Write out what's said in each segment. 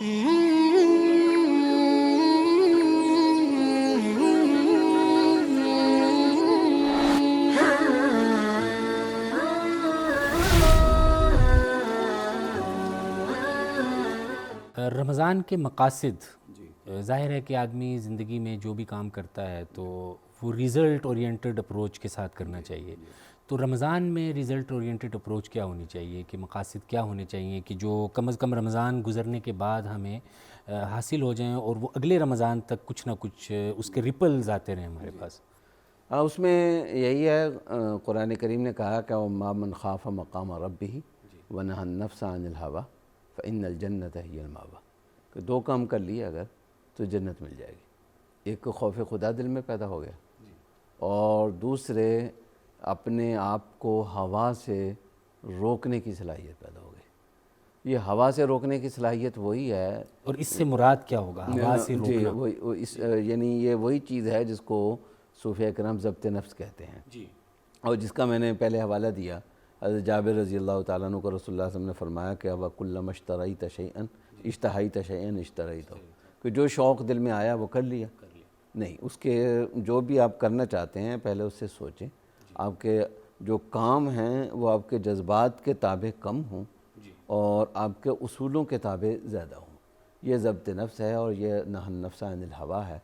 رمضان کے مقاصد، ظاہر ہے کہ آدمی زندگی میں جو بھی کام کرتا ہے تو وہ ریزلٹ اورینٹڈ اپروچ کے ساتھ کرنا چاہیے. تو رمضان میں ریزلٹ اورینٹڈ اپروچ کیا ہونی چاہیے، کہ مقاصد کیا ہونے چاہیے کہ جو کم از کم رمضان گزرنے کے بعد ہمیں حاصل ہو جائیں اور وہ اگلے رمضان تک کچھ نہ کچھ اس کے ریپلز آتے رہیں ہمارے پاس؟ اس میں یہی ہے، قرآن کریم نے کہا کہ وَمَا مَنْ خَافَ مَقَامَ رَبِّهِ وَنَهَى النَّفْسَ عَنِ الْهَوَىٰ فَإِنَّ الْجَنَّةَ هِيَ الْمَأْوَىٰ، کہ دو کام کر لیے اگر تو جنت مل جائے گی. ایک خوف خدا دل میں پیدا ہو گیا، اور دوسرے اپنے آپ کو ہوا سے روکنے کی صلاحیت پیدا ہو گئی. یہ ہوا سے روکنے کی صلاحیت وہی ہے، اور اس سے مراد کیا ہوگا ہوا سے جی روکنا؟ یعنی یہ وہی چیز ہے جس کو صوفیہ کرام ضبط نفس کہتے ہیں، اور جس کا میں نے پہلے حوالہ دیا. حضرت جابر رضی اللہ تعالیٰ عنہ کو رسول اللہ صلی اللہ علیہ وسلم نے فرمایا کہ وَكُلَّمَا اشْتَرَيْتَ شَيْئًا اشْتَهَيْتَ شَيْئًا اشْتَرَيْتَهُ، کہ جو شوق دل میں آیا وہ کر لیا. نہیں، اس کے جو بھی آپ کرنا چاہتے ہیں پہلے اس سے سوچیں. آپ کے جو کام ہیں وہ آپ کے جذبات کے تابع کم ہوں اور آپ کے اصولوں کے تابع زیادہ ہوں. یہ ضبط نفس ہے، اور یہ نہى النفس عن الہوا ہے.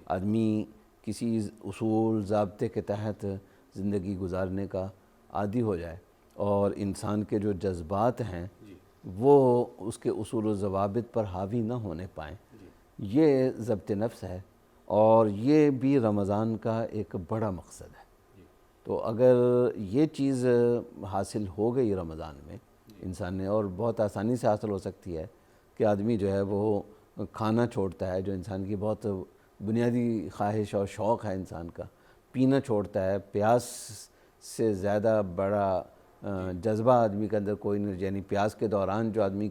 آدمی کسی اصول ضابطے کے تحت زندگی گزارنے کا عادی ہو جائے، اور انسان کے جو جذبات ہیں وہ اس کے اصول و ضوابط پر حاوی نہ ہونے پائیں، یہ ضبط نفس ہے. اور یہ بھی رمضان کا ایک بڑا مقصد ہے. تو اگر یہ چیز حاصل ہو گئی رمضان میں انسان نے، اور بہت آسانی سے حاصل ہو سکتی ہے کہ آدمی جو ہے وہ کھانا چھوڑتا ہے، جو انسان کی بہت بنیادی خواہش اور شوق ہے انسان کا، پینا چھوڑتا ہے. پیاس سے زیادہ بڑا جذبہ آدمی کے اندر کوئی نہیں، یعنی پیاس کے دوران جو آدمی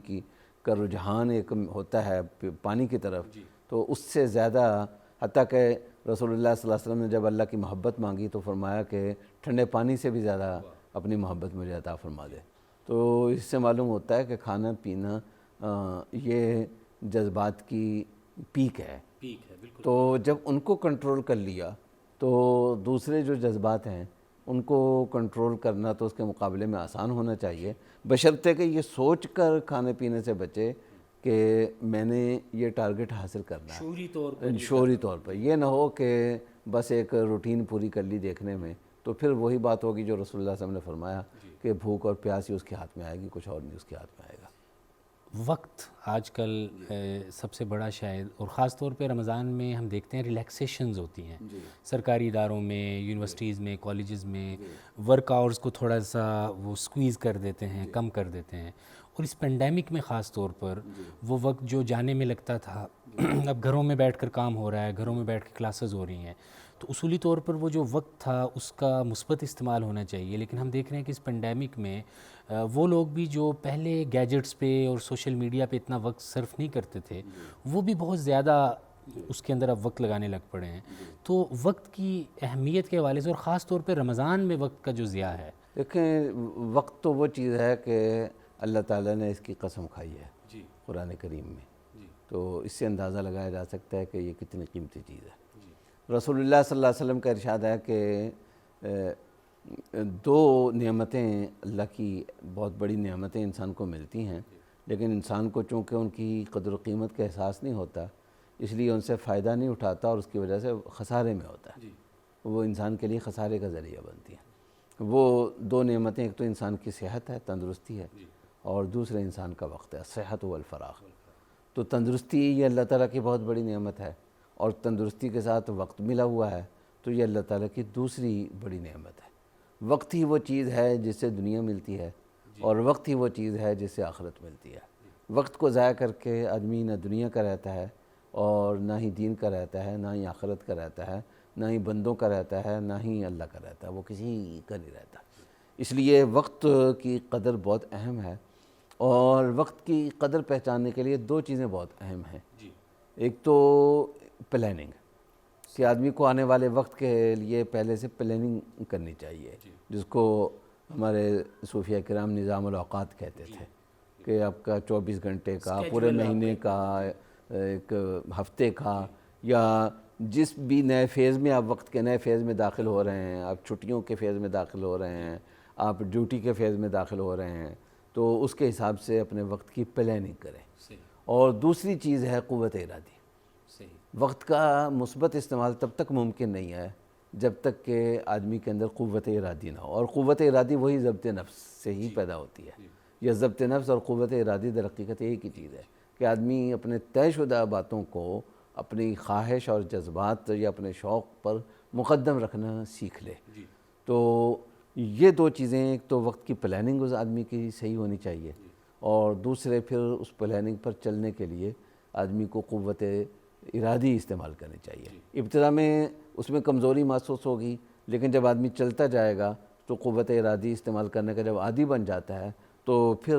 کا رجحان ایک ہوتا ہے پانی کی طرف، تو اس سے زیادہ، حتیٰ کہ رسول اللہ صلی اللہ علیہ وسلم نے جب اللہ کی محبت مانگی تو فرمایا کہ ٹھنڈے پانی سے بھی زیادہ اپنی محبت مجھے عطا فرما دے. تو اس سے معلوم ہوتا ہے کہ کھانا پینا یہ جذبات کی پیک ہے. تو جب ان کو کنٹرول کر لیا تو دوسرے جو جذبات ہیں ان کو کنٹرول کرنا تو اس کے مقابلے میں آسان ہونا چاہیے، بشرطے کہ یہ سوچ کر کھانے پینے سے بچے کہ میں نے یہ ٹارگٹ حاصل کرنا ہے شعوری طور پر. یہ نہ ہو کہ بس ایک روٹین پوری کر لی دیکھنے میں، تو پھر وہی بات ہوگی جو رسول اللہ صلی اللہ علیہ وسلم نے فرمایا کہ بھوک اور پیاس ہی اس کے ہاتھ میں آئے گی، کچھ اور نہیں اس کے ہاتھ میں آئے گا. وقت آج کل سب سے بڑا شاید، اور خاص طور پہ رمضان میں ہم دیکھتے ہیں ریلیکسیشنز ہوتی ہیں سرکاری اداروں میں، یونیورسٹیز میں، کالجز میں. ورک آورز کو تھوڑا سا وہ سکویز کر دیتے ہیں، کم کر دیتے ہیں. اور اس پینڈیمک میں خاص طور پر وہ وقت جو جانے میں لگتا تھا اب گھروں میں بیٹھ کر کام ہو رہا ہے، گھروں میں بیٹھ کے کلاسز ہو رہی ہیں. تو اصولی طور پر وہ جو وقت تھا اس کا مثبت استعمال ہونا چاہیے. لیکن ہم دیکھ رہے ہیں کہ اس پینڈیمک میں وہ لوگ بھی جو پہلے گیجٹس پہ اور سوشل میڈیا پہ اتنا وقت صرف نہیں کرتے تھے، وہ بھی بہت زیادہ اس کے اندر اب وقت لگانے لگ پڑے ہیں. تو وقت کی اہمیت کے حوالے سے، اور خاص طور پہ رمضان میں وقت کا جو ضیاع ہے. دیکھیں، وقت تو وہ چیز ہے کہ اللہ تعالیٰ نے اس کی قسم کھائی ہے قرآن کریم میں، تو اس سے اندازہ لگایا جا سکتا ہے کہ یہ کتنی قیمتی چیز ہے. رسول اللہ صلی اللہ علیہ وسلم کا ارشاد ہے کہ دو نعمتیں اللہ کی بہت بڑی نعمتیں انسان کو ملتی ہیں، لیکن انسان کو چونکہ ان کی قدر و قیمت کا احساس نہیں ہوتا، اس لیے ان سے فائدہ نہیں اٹھاتا اور اس کی وجہ سے خسارے میں ہوتا ہے. وہ انسان کے لیے خسارے کا ذریعہ بنتی ہیں. وہ دو نعمتیں، ایک تو انسان کی صحت ہے، تندرستی ہے، اور دوسرے انسان کا وقت ہے، صحت والفراغ. تو تندرستی یہ اللہ تعالیٰ کی بہت بڑی نعمت ہے، اور تندرستی کے ساتھ وقت ملا ہوا ہے تو یہ اللہ تعالیٰ کی دوسری بڑی نعمت ہے. وقت ہی وہ چیز ہے جس سے دنیا ملتی ہے، اور وقت ہی وہ چیز ہے جس سے آخرت ملتی ہے. وقت کو ضائع کر کے آدمی نہ دنیا کا رہتا ہے، اور نہ ہی دین کا رہتا ہے، نہ ہی آخرت کا رہتا ہے، نہ ہی بندوں کا رہتا ہے، نہ ہی اللہ کا رہتا ہے. وہ کسی کا نہیں رہتا. اس لیے وقت کی قدر بہت اہم ہے، اور وقت کی قدر پہچاننے کے لیے دو چیزیں بہت اہم ہیں. ایک تو پلاننگ، کہ آدمی کو آنے والے وقت کے لیے پہلے سے پلاننگ کرنی چاہیے، جس کو ہمارے صوفیہ کرام نظام الاوقات کہتے تھے. کہ آپ کا 24 گھنٹے کا، پورے مہینے کا، ایک ہفتے کا، یا جس بھی نئے فیز میں آپ وقت کے نئے فیز میں داخل ہو رہے ہیں، آپ چھٹیوں کے فیز میں داخل ہو رہے ہیں، آپ ڈیوٹی کے فیز میں داخل ہو رہے ہیں، تو اس کے حساب سے اپنے وقت کی پلاننگ کریں۔ اور دوسری چیز ہے قوت ارادی۔ وقت کا مثبت استعمال تب تک ممکن نہیں ہے جب تک کہ آدمی کے اندر قوت ارادی نہ ہو، اور قوت ارادی وہی ضبط نفس سے ہی پیدا ہوتی ہے۔ یہ ضبط نفس اور قوت ارادی در حقیقت ایک ہی چیز ہے کہ آدمی اپنے طے شدہ باتوں کو اپنی خواہش اور جذبات یا اپنے شوق پر مقدم رکھنا سیکھ لے۔ تو یہ دو چیزیں، ایک تو وقت کی پلاننگ اس آدمی کی صحیح ہونی چاہیے، اور دوسرے پھر اس پلاننگ پر چلنے کے لیے آدمی کو قوت ارادی استعمال کرنی چاہیے۔ ابتدا میں اس میں کمزوری محسوس ہوگی، لیکن جب آدمی چلتا جائے گا تو قوت ارادی استعمال کرنے کا جب عادی بن جاتا ہے تو پھر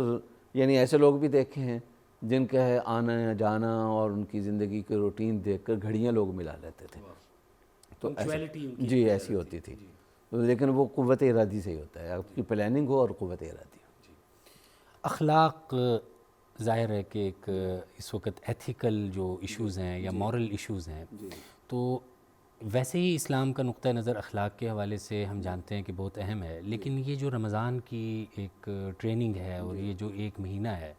یعنی ایسے لوگ بھی دیکھے ہیں جن کا ہے آنا جانا اور ان کی زندگی کے روٹین دیکھ کر گھڑیاں لوگ ملا لیتے تھے، تو جی ایسی ہوتی تھی، لیکن وہ قوت ارادی سے ہی ہوتا ہے، آپ کی پلاننگ ہو اور قوت ارادی ہو۔ اخلاق ظاہر ہے کہ ایک اس وقت ایتھیکل جو ایشوز ہیں یا مورل ایشوز ہیں، تو ویسے ہی اسلام کا نقطہ نظر اخلاق کے حوالے سے ہم جانتے ہیں کہ بہت اہم ہے، لیکن یہ جو رمضان کی ایک ٹریننگ ہے اور یہ جو ایک مہینہ ہے،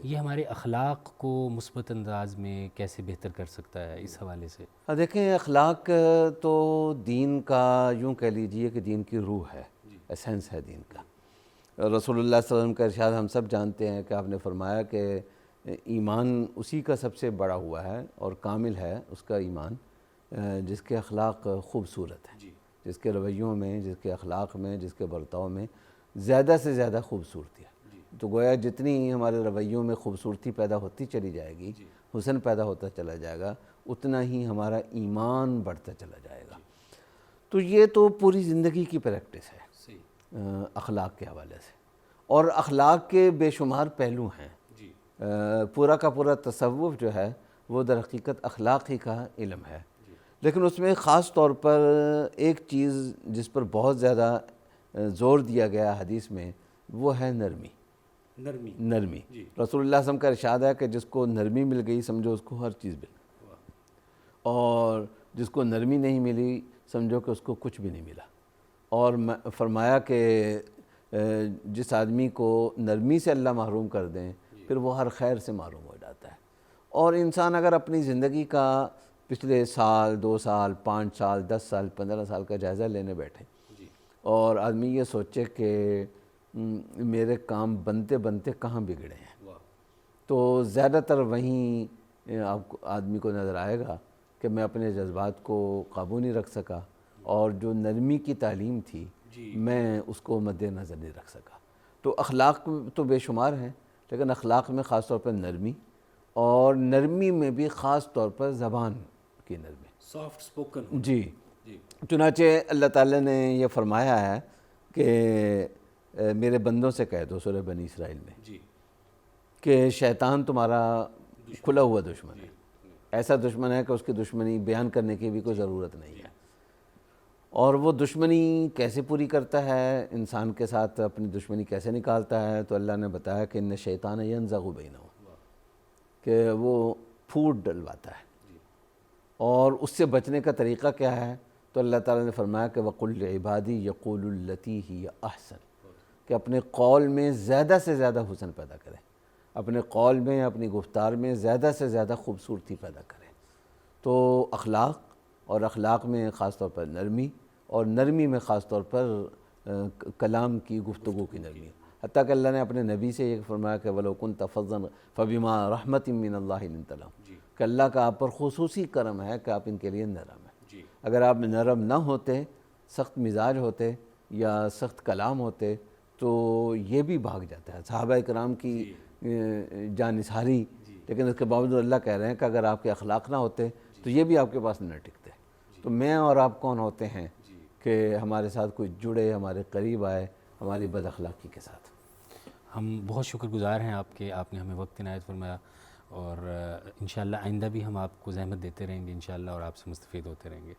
یہ ہمارے اخلاق کو مثبت انداز میں کیسے بہتر کر سکتا ہے اس حوالے سے؟ دیکھیں، اخلاق تو دین کا یوں کہہ لیجئے کہ دین کی روح ہے، ایسنس ہے دین کا۔ رسول اللہ صلی اللہ علیہ وسلم کا ارشاد ہم سب جانتے ہیں کہ آپ نے فرمایا کہ ایمان اسی کا سب سے بڑا ہوا ہے اور کامل ہے اس کا ایمان جس کے اخلاق خوبصورت ہیں، جس کے رویوں میں، جس کے اخلاق میں، جس کے برتاؤ میں زیادہ سے زیادہ خوبصورتی ہے۔ تو گویا جتنی ہمارے رویوں میں خوبصورتی پیدا ہوتی چلی جائے گی، حسن پیدا ہوتا چلا جائے گا، اتنا ہی ہمارا ایمان بڑھتا چلا جائے گا۔ تو یہ تو پوری زندگی کی پریکٹس ہے اخلاق کے حوالے سے، اور اخلاق کے بے شمار پہلو ہیں۔ پورا کا پورا تصوف جو ہے وہ در حقیقت اخلاق ہی کا علم ہے، لیکن اس میں خاص طور پر ایک چیز جس پر بہت زیادہ زور دیا گیا حدیث میں، وہ ہے نرمی۔ نرمی رسول اللہ صلی اللہ علیہ وسلم کا ارشاد ہے کہ جس کو نرمی مل گئی سمجھو اس کو ہر چیز مل گئی، اور جس کو نرمی نہیں ملی سمجھو کہ اس کو کچھ بھی نہیں ملا۔ اور فرمایا کہ جس آدمی کو نرمی سے اللہ محروم کر دیں پھر وہ ہر خیر سے محروم ہو جاتا ہے۔ اور انسان اگر اپنی زندگی کا پچھلے سال، 2 سال، 5 سال، 10 سال، 15 سال کا جائزہ لینے بیٹھے اور آدمی یہ سوچے کہ میرے کام بنتے بنتے کہاں بگڑے ہیں، تو زیادہ تر وہیں آدمی کو نظر آئے گا کہ میں اپنے جذبات کو قابو نہیں رکھ سکا، اور جو نرمی کی تعلیم تھی میں اس کو مد نظر نہیں رکھ سکا۔ تو اخلاق تو بے شمار ہیں، لیکن اخلاق میں خاص طور پر نرمی، اور نرمی میں بھی خاص طور پر زبان کی نرمی، سافٹ سپوکن۔ جی چنانچہ اللہ تعالیٰ نے یہ فرمایا ہے کہ میرے بندوں سے کہہ دو، سورہ بنی اسرائیل میں، کہ شیطان تمہارا کھلا ہوا دشمن ہے، ایسا دشمن ہے کہ اس کی دشمنی بیان کرنے کی بھی کوئی ضرورت نہیں ہے۔ اور وہ دشمنی کیسے پوری کرتا ہے، انسان کے ساتھ اپنی دشمنی کیسے نکالتا ہے، تو اللہ نے بتایا کہ ان شیطان ینزغ بینہم، کہ وہ پھوٹ ڈلواتا ہے۔ اور اس سے بچنے کا طریقہ کیا ہے، تو اللہ تعالیٰ نے فرمایا کہ وَقُلْ لِعِبَادِي يَقُولُوا الَّتِي هِيَ أَحْسَنُ، کہ اپنے قول میں زیادہ سے زیادہ حسن پیدا کریں، اپنے قول میں، اپنی گفتار میں زیادہ سے زیادہ خوبصورتی پیدا کریں۔ تو اخلاق، اور اخلاق میں خاص طور پر نرمی، اور نرمی میں خاص طور پر کلام کی، گفتگو کی نرمی، حتیٰ کہ اللہ نے اپنے نبی سے یہ فرمایا کہ وَلَوْ كُنْتَ فَظًّا فَبِمَا رَحْمَةٍ مِّنَ اللَّهِ لِنْتَ لَهُمْ، کہ اللہ کا آپ پر خصوصی کرم ہے کہ آپ ان کے لیے نرم ہیں۔ اگر آپ نرم نہ ہوتے، سخت مزاج ہوتے یا سخت کلام ہوتے تو یہ بھی بھاگ جاتا ہے، صحابہ کرام کی جان نثاری، لیکن اس کے باوجود اللہ کہہ رہے ہیں کہ اگر آپ کے اخلاق نہ ہوتے تو یہ بھی آپ کے پاس نہ ٹکتے۔ تو میں اور آپ کون ہوتے ہیں کہ ہمارے ساتھ کوئی جڑے، ہمارے قریب آئے ہماری بد اخلاقی کے ساتھ۔ ہم بہت شکر گزار ہیں آپ کے، آپ نے ہمیں وقت عنایت فرمایا، اور انشاءاللہ آئندہ بھی ہم آپ کو زحمت دیتے رہیں گے انشاءاللہ، اور آپ سے مستفید ہوتے رہیں گے۔